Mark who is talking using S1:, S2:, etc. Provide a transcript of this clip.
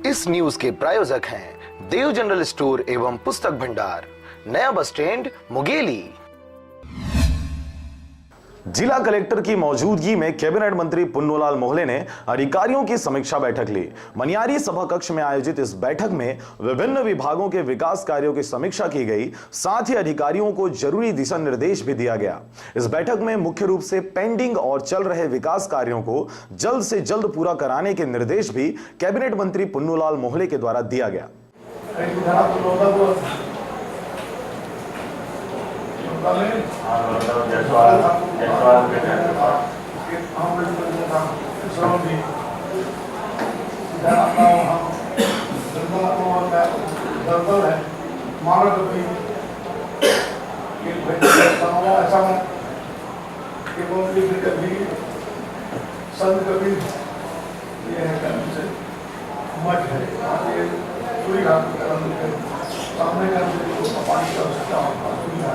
S1: इस न्यूज के प्रायोजक हैं देव जनरल स्टोर एवं पुस्तक भंडार, नया बस स्टैंड, मुंगेली।
S2: जिला कलेक्टर की मौजूदगी में कैबिनेट मंत्री पुन्नूलाल मोहले ने अधिकारियों की समीक्षा बैठक ली। मनियारी सभा कक्ष में आयोजित इस बैठक में विभिन्न विभागों के विकास कार्यों की समीक्षा की गई, साथ ही अधिकारियों को जरूरी दिशा निर्देश भी दिया गया। इस बैठक में मुख्य रूप से पेंडिंग और चल रहे विकास कार्यों को जल्द से जल्द पूरा कराने के निर्देश भी कैबिनेट मंत्री पुन्नूलाल मोहले के द्वारा दिया गया।
S3: संत कबीर ये है मठ है, पूरी रात सामने का पानी का